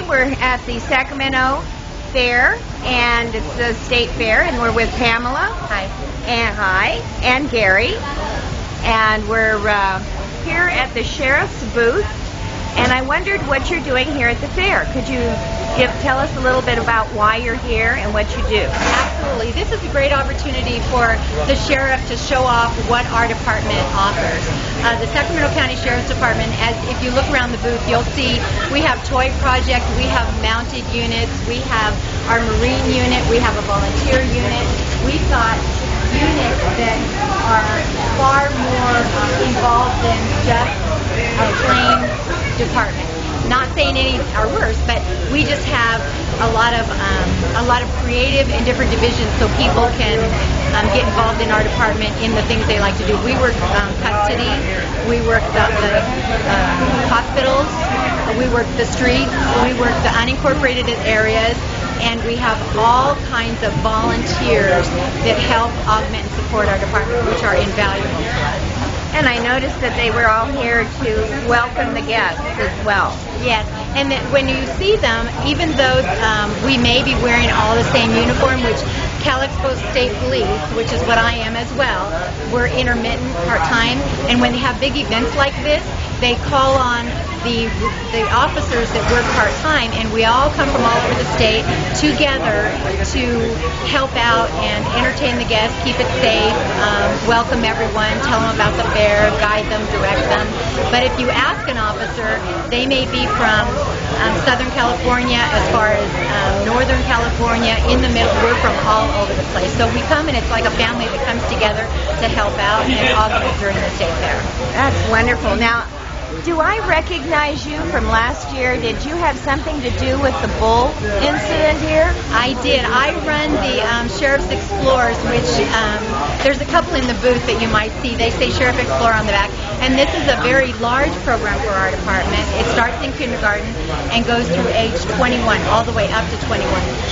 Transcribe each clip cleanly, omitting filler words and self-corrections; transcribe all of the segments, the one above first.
we're at the Sacramento Fair, and it's the State Fair, and we're with Pamela. And Gary. And we're here at the Sheriff's booth, and I wondered what you're doing here at the fair. Could you tell us a little bit about why you're here and what you do? Absolutely. This is a great opportunity for the sheriff to show off what our department offers. The Sacramento County Sheriff's Department, as if you look around the booth, you'll see we have toy projects, we have mounted units, we have our Marine unit, we have a volunteer unit. We've got units that are far more involved than just a plain department. Not saying any are worse, but we just have a lot of creative and different divisions, so people can get involved in our department in the things they like to do. We work custody, we work the hospitals, we work the streets, we work the unincorporated areas, and we have all kinds of volunteers that help augment and support our department, which are invaluable to us. And I noticed that they were all here to welcome the guests as well. Yes, and that when you see them, even though we may be wearing all the same uniform, which Cal Expo State Police, which is what I am as well, we're intermittent, part-time, and when they have big events like this, they call on the officers that work part-time, and we all come from all over the state together to help out and entertain the guests, keep it safe, welcome everyone, tell them about the fair, guide them, direct them. But if you ask an officer, they may be from Southern California as far as Northern California, in the middle, we're from all over the place. So we come and it's like a family that comes together to help out and augment during the state fair. That's wonderful. Now, do I recognize you from last year? Did you have something to do with the bull incident here? I did. I run the Sheriffs Explorers, which there's a couple in the booth that you might see. They say Sheriff Explorer on the back. And this is a very large program for our department. It starts in kindergarten and goes through age 21, all the way up to 21.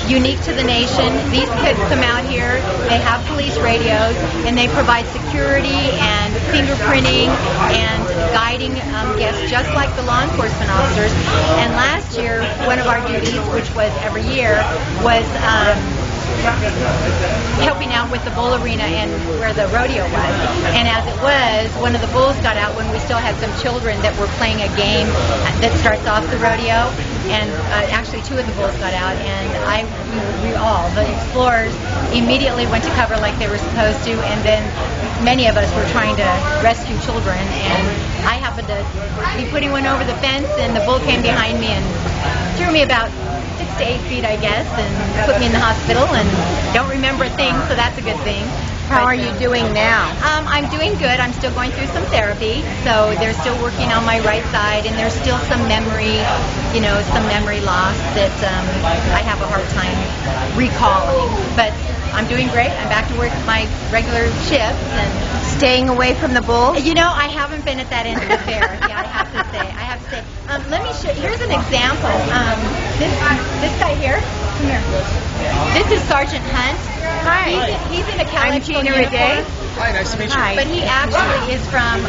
Unique to the nation. These kids come out here, they have police radios, and they provide security and fingerprinting and guiding guests just like the law enforcement officers. And last year, one of our duties, which was every year, was helping out with the bull arena and where the rodeo was. And as it was, one of the bulls got out when we still had some children that were playing a game that starts off the rodeo. And actually two of the bulls got out, and the explorers immediately went to cover like they were supposed to, and then many of us were trying to rescue children, and I happened to be putting one over the fence, and the bull came behind me and threw me about 6 to 8 feet, I guess, and put me in the hospital, and don't remember a thing, so that's a good thing. How are you doing now? I'm doing good. I'm still going through some therapy, so they're still working on my right side, and there's still some memory, some memory loss that I have a hard time recalling. But I'm doing great. I'm back to work my regular shifts and staying away from the bulls. I haven't been at that end of the fair. Yeah, I have to say. Let me show. Here's an example. This guy here. Come here. This is Sergeant Hunt. Hi. He's in a Cal I'm Expo Gena Riede. Hi, nice to meet you. Hi. But he actually is from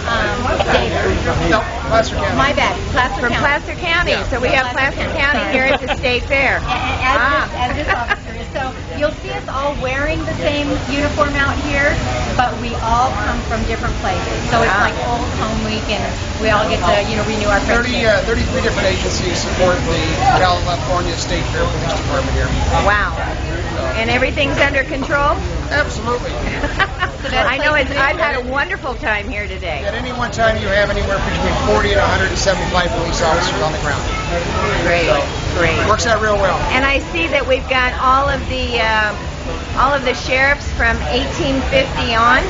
Davis. No, Placer County. My bad. Placer From County. Placer County. Yeah. So we have Placer County here at the State Fair. As this officer is. So you'll see us all wearing the same uniform out here, but we all come from different places. So it's like Old Home Week, and we all get to renew our friendship. 33 different agencies support the California State Fair Police Department here. Wow. And everything's under control? Absolutely. I know I've had a wonderful time here today. At any one time, you have anywhere between 40 and 175 police officers on the ground. Great, great. Works out real well. And I see that we've got all of the sheriffs from 1850 on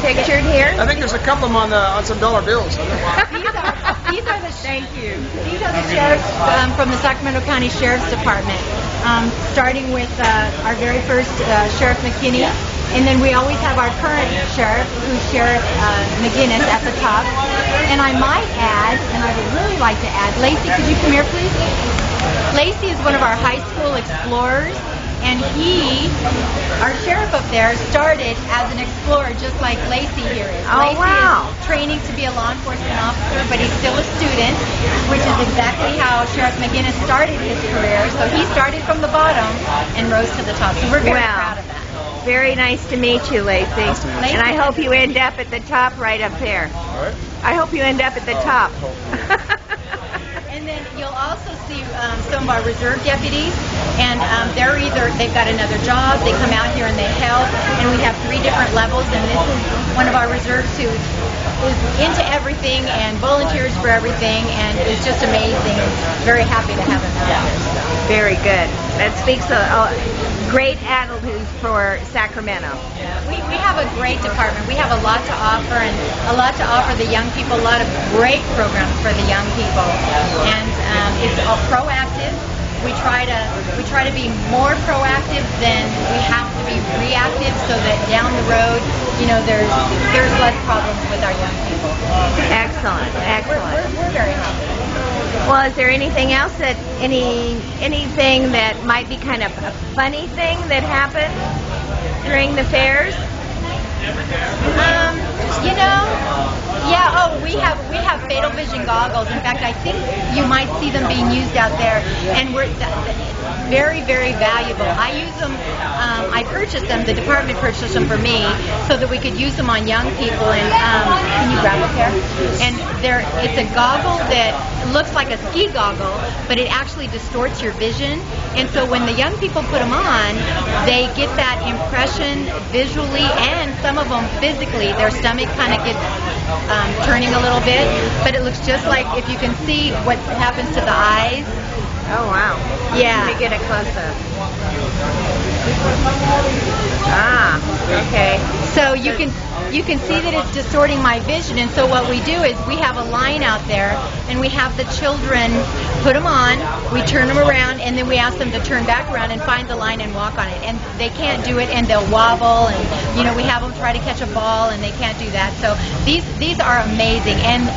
pictured here. I think there's a couple of them on some dollar bills. These are the Thank you. These are the sheriffs from the Sacramento County Sheriff's Department, starting with our very first Sheriff McKinney, and then we always have our current sheriff, who's Sheriff McGinnis at the top. And I might add, and I would really like to add, Lacey, could you come here, please? Lacey is one of our high school explorers. And he, our sheriff up there, started as an explorer, just like Lacey here is. Oh, Lacey wow. is training to be a law enforcement officer, but he's still a student, which is exactly how Sheriff McGinnis started his career. So he started from the bottom and rose to the top. So we're very proud of that. Very nice to meet you, Lacey. And I hope you end up at the top right up there. I hope you end up at the top. And then you'll also see some of our reserve deputies, and they've got another job, they come out here and they help, and we have 3 different levels, and this is one of our reserves who is into everything and volunteers for everything, and is just amazing. Very happy to have him out here. Very good. That speaks a great attitude for Sacramento. We have a great department. We have a lot to offer, and a lot to offer the young people, a lot of great programs for the young people. And it's all proactive. We try to be more proactive than we have to be reactive, so that down the road, there's less problems with our young people. Excellent, excellent. We're very happy. Well, is there anything else anything that might be kind of a funny thing that happened during the fairs? We have fatal vision goggles. In fact, I think you might see them being used out there, and we're very, very valuable. I use them. I purchased them. The department purchased them for me so that we could use them on young people. And can you grab it there? And it's a goggle that looks like a ski goggle, but it actually distorts your vision. And so when the young people put them on, they get that impression visually, and some of them physically. Their stomach kind of gets turning a little bit, but it looks just like, if you can see what happens to the eyes. Oh, wow. Yeah. Let me get a close-up. Ah, okay. So you can see that it's distorting my vision, and so what we do is we have a line out there, and we have the children put them on, we turn them around, and then we ask them to turn back around and find the line and walk on it. And they can't do it, and they'll wobble, and we have them try to catch a ball, and they can't do that. So these are amazing. And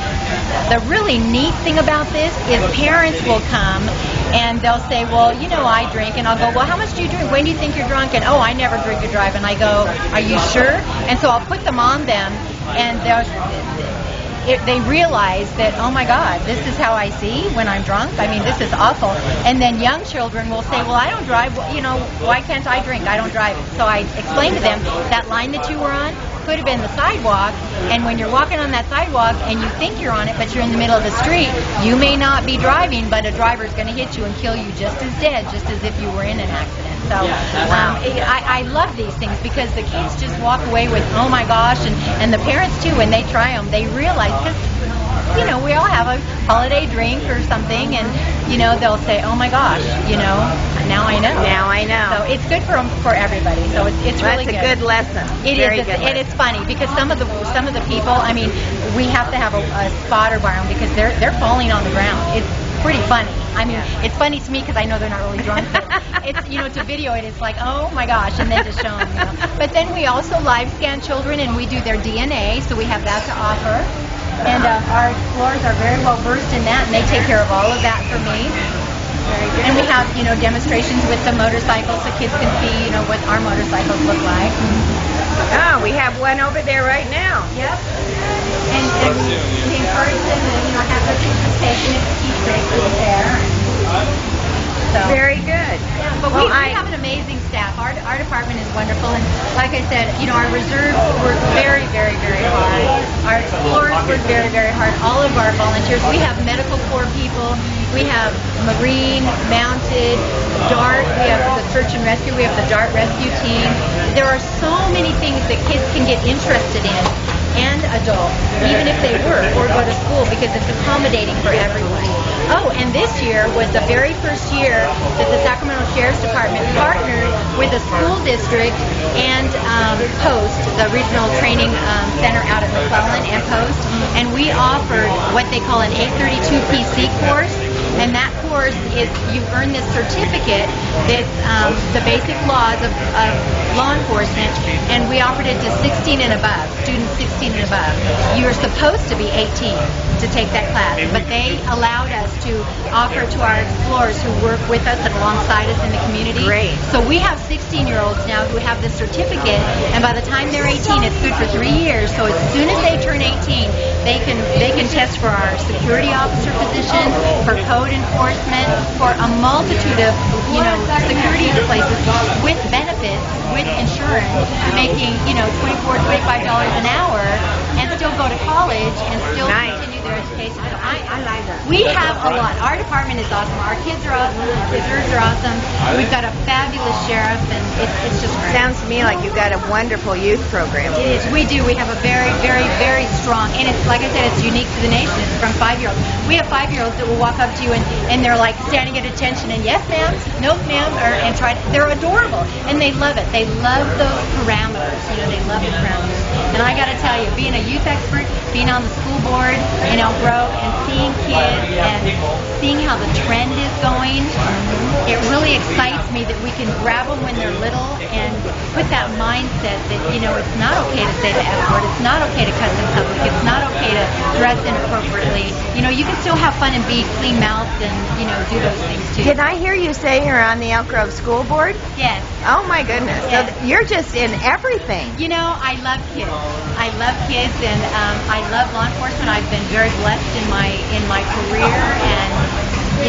the really neat thing about this is parents will come and they'll say, well, I drink, and I'll go, well, how much do you drink? When do you think you're drunk? And, oh, I never drink or drive. And I go, are you sure? And so I'll put them on them, and they realize that, oh my God, this is how I see when I'm drunk. I mean, this is awful. And then young children will say, well, I don't drive. Well, why can't I drink? I don't drive. So I explain to them, that line that you were on could have been the sidewalk, and when you're walking on that sidewalk and you think you're on it, but you're in the middle of the street, you may not be driving, but a driver's going to hit you and kill you just as dead, just as if you were in an accident. So I love these things, because the kids just walk away with, oh my gosh, and the parents too, when they try them, they realize, because we all have a holiday drink or something, and they'll say, oh my gosh, now I know. Now I know. So it's good for everybody. So it's really good. That's a good lesson. It is, and it's funny, because some of the people, I mean, we have to have a spotter by them, because they're falling on the ground. It's pretty funny. I mean, it's funny to me because I know they're not really drunk. But it's to video it, it's like, oh my gosh, and then to show them. But then we also live scan children, and we do their DNA, so we have that to offer. And our explorers are very well versed in that, and they take care of all of that for me. Very good. And we have, demonstrations with the motorcycles, so kids can see, what our motorcycles look like. Oh, we have one over there right now. Yep. And we encourage them to, have their pictures taken and keep it there. So. Very good. Yeah, but we have an amazing staff. Our department is wonderful, and like I said, our reserves work very, very, very hard. Our explorers work very, very hard. All of our volunteers. We have medical corps people. We have Marine, Mounted, DART. We have the Search and Rescue. We have the DART Rescue Team. There are so many things that kids can get interested in, and adults, even if they work or go to school, because it's accommodating for everyone. Oh, and this year was the very first year that the Sacramento Sheriffs Department partnered with a school district and Post, the regional training center out at McClellan and Post, and we offered what they call an 832 PC course. And that course is, you earn this certificate that's the basic laws of law enforcement, and we offered it to 16 and above, students 16 and above. You're supposed to be 18 to take that class, but they allowed us to offer to our explorers who work with us and alongside us in the community. Great. So we have 16-year-olds now who have this certificate, and by the time they're 18, it's good for 3 years. So as soon as they turn 18, they can test for our security officer position, for code enforcement, for a multitude of security places with benefits, with insurance, making $24, $25 an hour, and still go to college and still continue their education. So I like that. we have a lot. Our department is awesome. Our kids are awesome. Our visitors are awesome. We've got a fabulous sheriff, and it's just great. Sounds to me like you've got a wonderful youth program. It is. We do. We have a very, very, very strong, and it's like I said, it's unique to the nation. It's from 5-year-olds. We have 5-year-olds that will walk up to you and they're like standing at attention and yes, ma'am, no, ma'am, and they're adorable and they love it. They love those parameters. They love the parameters. And I got to tell you, being a youth expert, being on the school board in Elk Grove, and seeing kids and seeing how the trend is going, it really excites me that we can grab them when they're little and put that mindset that it's not okay to say the F word, it's not okay to cuss in public, it's not okay to dress inappropriately. You can still have fun and be clean-mouthed and do those things too. Did I hear you say you're on the Elk Grove School Board? Yes. Oh my goodness. Yes. So you're just in everything. I love kids. I love kids, and I love law enforcement. I've been very blessed in my career, and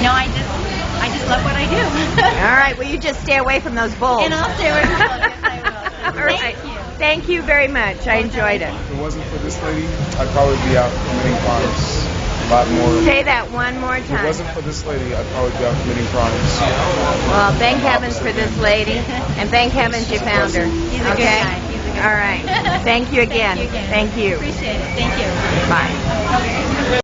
I just love what I do. All right. Well, you just stay away from those bulls. And I'll stay away from them. Yes, I will. All right. Thank you. Thank you very much. I enjoyed it. If it wasn't for this lady, I'd probably be out committing crimes a lot more. Say that one more If it time. wasn't for this lady, I'd probably be out committing crimes. Well, thank heavens for this lady, and thank heavens you found her. He's a good guy. He's a good guy. All right. Thank you again. Thank you again. Thank you. Appreciate it. Thank you. Bye.